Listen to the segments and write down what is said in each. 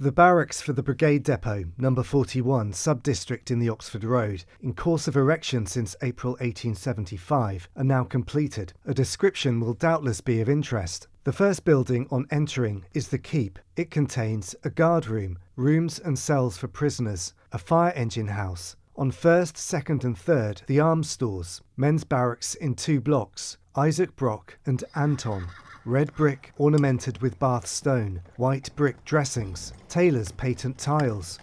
The barracks for the Brigade Depot, number 41, sub-district in the Oxford Road, in course of erection since April 1875, are now completed. A description will doubtless be of interest. The first building on entering is the Keep. It contains a guard room, rooms and cells for prisoners, a fire engine house. On 1st, 2nd and 3rd, the arms stores, men's barracks in 2 blocks, Isaac Brock and Anton. Red brick ornamented with Bath stone, white brick dressings, tailors' patent tiles.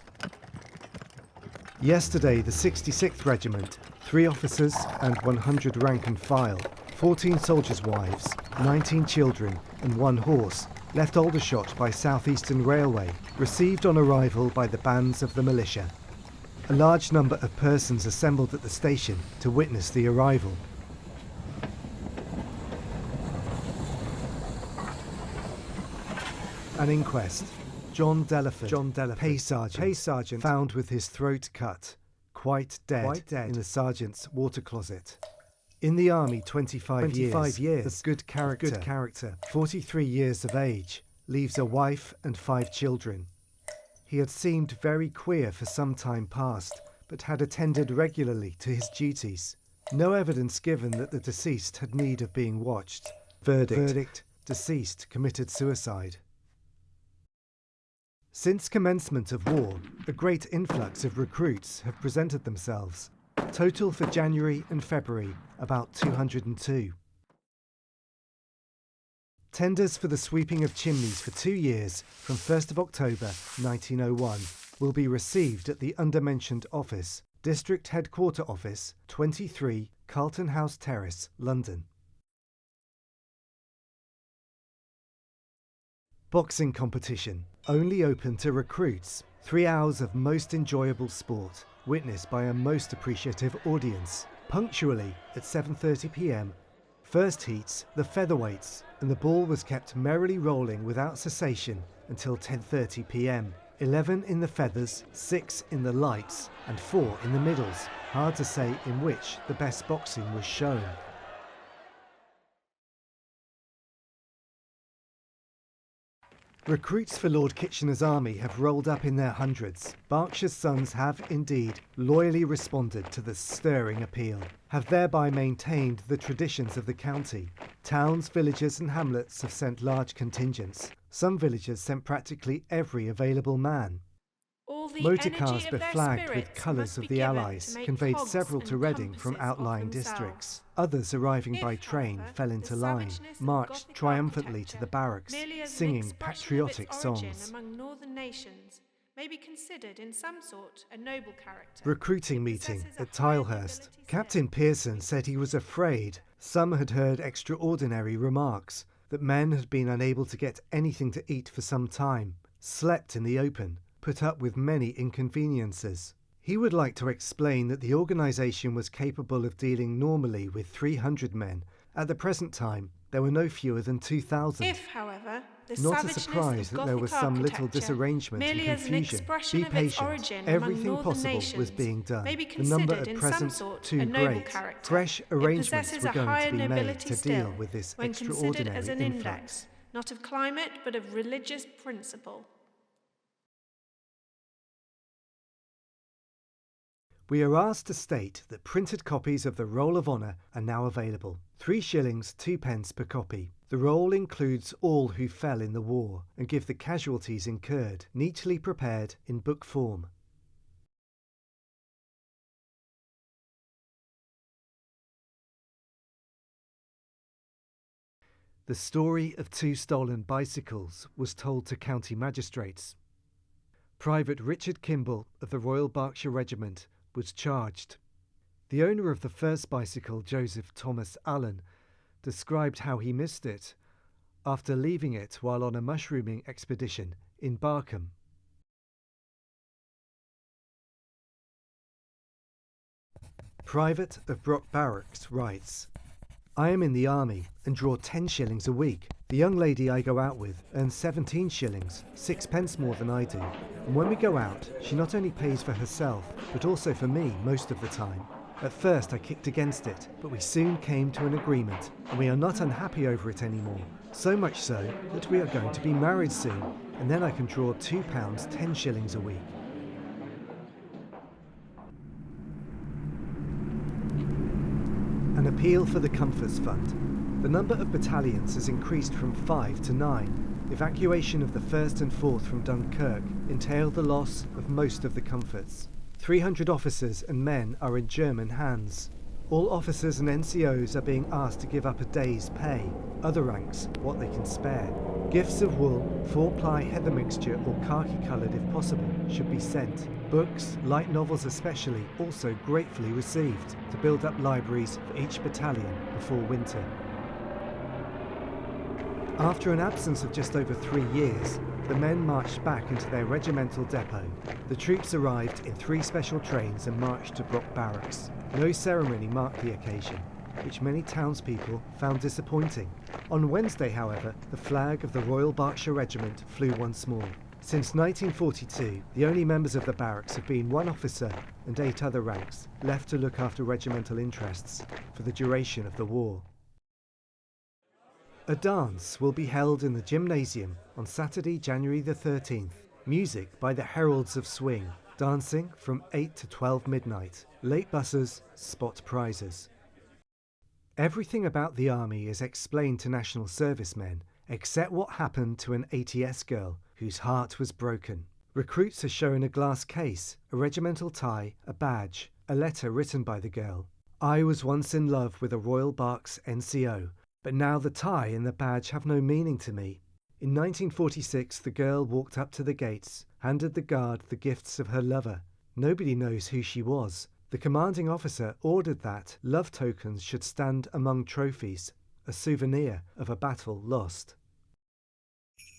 Yesterday, the 66th Regiment, 3 officers and 100 rank and file, 14 soldiers' wives, 19 children and 1 horse, left Aldershot by South Eastern Railway, received on arrival by the bands of the militia. A large number of persons assembled at the station to witness the arrival. An inquest. John Delaford, pay sergeant, found with his throat cut, quite dead in the sergeant's water closet. In the army 25 years, of good character, 43 years of age, leaves a wife and 5 children. He had seemed very queer for some time past, but had attended regularly to his duties. No evidence given that the deceased had need of being watched. Verdict: deceased committed suicide. Since commencement of war, a great influx of recruits have presented themselves. Total for January and February, about 202. Tenders for the sweeping of chimneys for 2 years from 1st of October 1901 will be received at the undermentioned office, District Headquarter Office, 23 Carlton House Terrace, London. Boxing competition, only open to recruits. 3 hours of most enjoyable sport, witnessed by a most appreciative audience. Punctually at 7:30 p.m, first heats, the featherweights, and the ball was kept merrily rolling without cessation until 10:30 p.m. 11 in the feathers, 6 in the lights, and 4 in the middles. Hard to say in which the best boxing was shown. Recruits for Lord Kitchener's army have rolled up in their hundreds. Berkshire's sons have, indeed, loyally responded to the stirring appeal, have thereby maintained the traditions of the county. Towns, villages and hamlets have sent large contingents. Some villages sent practically every available man. Motor cars beflagged with colours of the Allies conveyed several to Reading from outlying districts. Others arriving by train fell into line, marched triumphantly to the barracks, singing patriotic songs. May be considered in some sort a noble character. Recruiting meeting at Tilehurst. Captain Pearson said he was afraid some had heard extraordinary remarks, that men had been unable to get anything to eat for some time, slept in the open, put up with many inconveniences. He would like to explain that the organisation was capable of dealing normally with 300 men. At the present time, there were no fewer than 2,000. If, however, the not a surprise that there was some little disarrangement and confusion. Be patient. Everything possible was being done. The number at present too great. Fresh arrangements were going to be made to deal with this extraordinary influx. Not of climate, but of religious principle. We are asked to state that printed copies of the Roll of Honour are now available. 3 shillings 2 pence per copy. The roll includes all who fell in the war and give the casualties incurred, neatly prepared in book form. The story of 2 stolen bicycles was told to county magistrates. Private Richard Kimball of the Royal Berkshire Regiment was charged. The owner of the first bicycle, Joseph Thomas Allen, described how he missed it after leaving it while on a mushrooming expedition in Barkham. Private of Brock Barracks writes, I am in the army and draw 10 shillings a week. The young lady I go out with earns 17 shillings, 6 pence more than I do. And when we go out, she not only pays for herself, but also for me most of the time. At first I kicked against it, but we soon came to an agreement, and we are not unhappy over it anymore. So much so that we are going to be married soon, and then I can draw £2 10 shillings a week. An appeal for the Comforts Fund. The number of battalions has increased from 5 to 9. Evacuation of the 1st and 4th from Dunkirk entailed the loss of most of the comforts. 300 officers and men are in German hands. All officers and NCOs are being asked to give up a day's pay. Other ranks, what they can spare. Gifts of wool, 4-ply heather mixture or khaki-coloured if possible, should be sent. Books, light novels especially, also gratefully received, to build up libraries for each battalion before winter. After an absence of just over 3 years, the men marched back into their regimental depot. The troops arrived in 3 special trains and marched to Brock Barracks. No ceremony marked the occasion, which many townspeople found disappointing. On Wednesday, however, the flag of the Royal Berkshire Regiment flew once more. Since 1942, the only members of the barracks have been 1 officer and 8 other ranks, left to look after regimental interests for the duration of the war. A dance will be held in the gymnasium on Saturday, January the 13th. Music by the Heralds of Swing. Dancing from 8 to 12 midnight. Late buses, spot prizes. Everything about the army is explained to national servicemen, except what happened to an ATS girl whose heart was broken. Recruits are shown a glass case, a regimental tie, a badge, a letter written by the girl. I was once in love with a Royal Berks NCO, but now the tie and the badge have no meaning to me. In 1946, the girl walked up to the gates, handed the guard the gifts of her lover. Nobody knows who she was. The commanding officer ordered that love tokens should stand among trophies, a souvenir of a battle lost.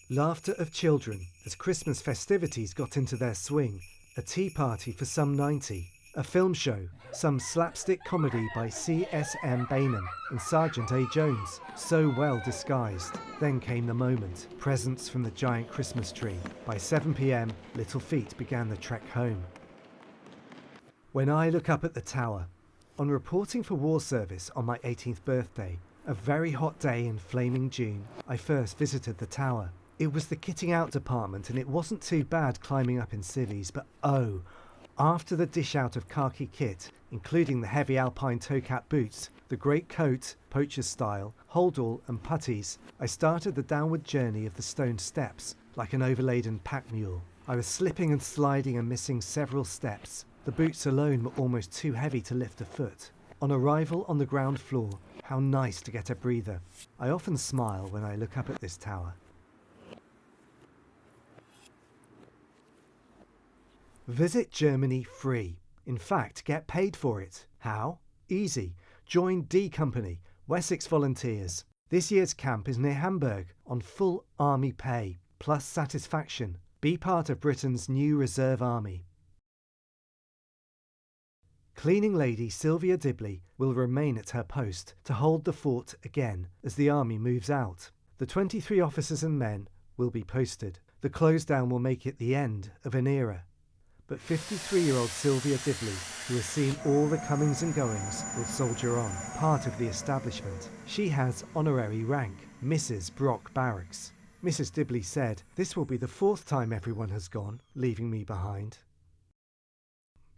Laughter of children as Christmas festivities got into their swing, a tea party for some 90, a film show, some slapstick comedy by C.S.M. Bainham and Sergeant A. Jones, so well disguised. Then came the moment, presents from the giant Christmas tree. By 7 p.m, little feet began the trek home. When I look up at the tower, on reporting for war service on my 18th birthday, a very hot day in flaming June, I first visited the tower. It was the kitting out department and it wasn't too bad climbing up in civvies, but oh, after the dish out of khaki kit, including the heavy alpine toe-cap boots, the great coat, poacher's style, holdall and puttees, I started the downward journey of the stone steps like an overladen pack mule. I was slipping and sliding and missing several steps. The boots alone were almost too heavy to lift a foot. On arrival on the ground floor, how nice to get a breather. I often smile when I look up at this tower. Visit Germany free. In fact, get paid for it. How? Easy. Join D Company, Wessex Volunteers. This year's camp is near Hamburg on full army pay, plus satisfaction. Be part of Britain's new reserve army. Cleaning lady Sylvia Dibley will remain at her post to hold the fort again as the army moves out. The 23 officers and men will be posted. The close down will make it the end of an era. But 53-year-old Sylvia Dibley, who has seen all the comings and goings, will soldier on, part of the establishment. She has honorary rank, Mrs. Brock Barracks. Mrs. Dibley said, "This will be the 4th time everyone has gone, leaving me behind."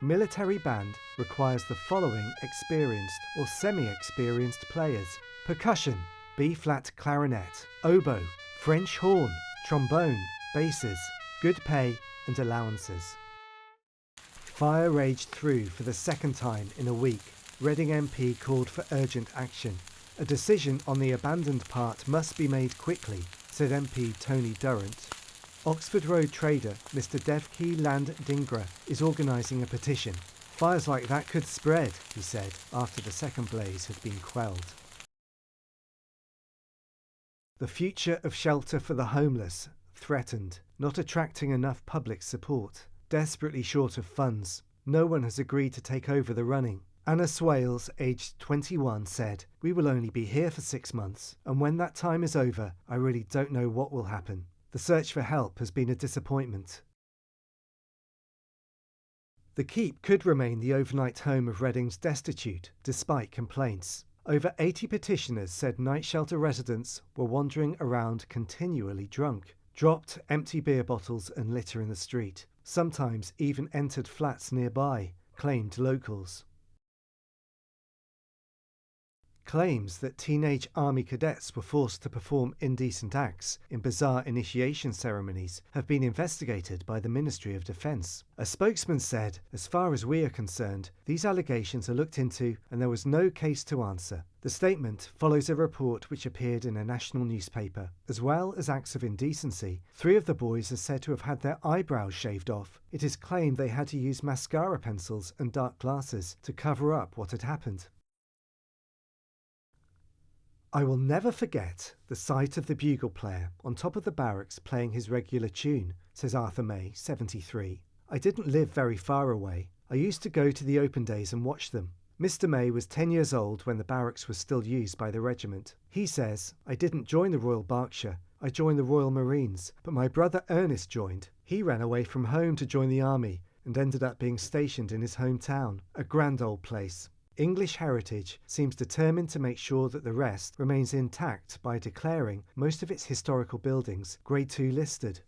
Military band requires the following experienced or semi-experienced players: percussion, B-flat clarinet, oboe, French horn, trombone, basses, good pay and allowances. Fire raged through for the 2nd time in a week. Reading MP called for urgent action. A decision on the abandoned part must be made quickly, said MP Tony Durrant. Oxford Road trader Mr. Devki Land Dingra is organising a petition. Fires like that could spread, he said, after the second blaze had been quelled. The future of shelter for the homeless threatened, not attracting enough public support. Desperately short of funds, no one has agreed to take over the running. Anna Swales, aged 21, said, "We will only be here for 6 months, and when that time is over, I really don't know what will happen." The search for help has been a disappointment. The keep could remain the overnight home of Reading's destitute, despite complaints. Over 80 petitioners said night shelter residents were wandering around continually drunk, dropped empty beer bottles and litter in the street, sometimes even entered flats nearby, claimed locals. Claims that teenage army cadets were forced to perform indecent acts in bizarre initiation ceremonies have been investigated by the Ministry of Defence. A spokesman said, "As far as we are concerned, these allegations are looked into and there was no case to answer." The statement follows a report which appeared in a national newspaper. As well as acts of indecency, 3 of the boys are said to have had their eyebrows shaved off. It is claimed they had to use mascara pencils and dark glasses to cover up what had happened. I will never forget the sight of the bugle player on top of the barracks playing his regular tune, says Arthur May, 73. I didn't live very far away. I used to go to the open days and watch them. Mr. May was 10 years old when the barracks was still used by the regiment. He says, I didn't join the Royal Berkshire, I joined the Royal Marines, but my brother Ernest joined. He ran away from home to join the army and ended up being stationed in his hometown, a grand old place. English Heritage seems determined to make sure that the rest remains intact by declaring most of its historical buildings Grade 2 listed.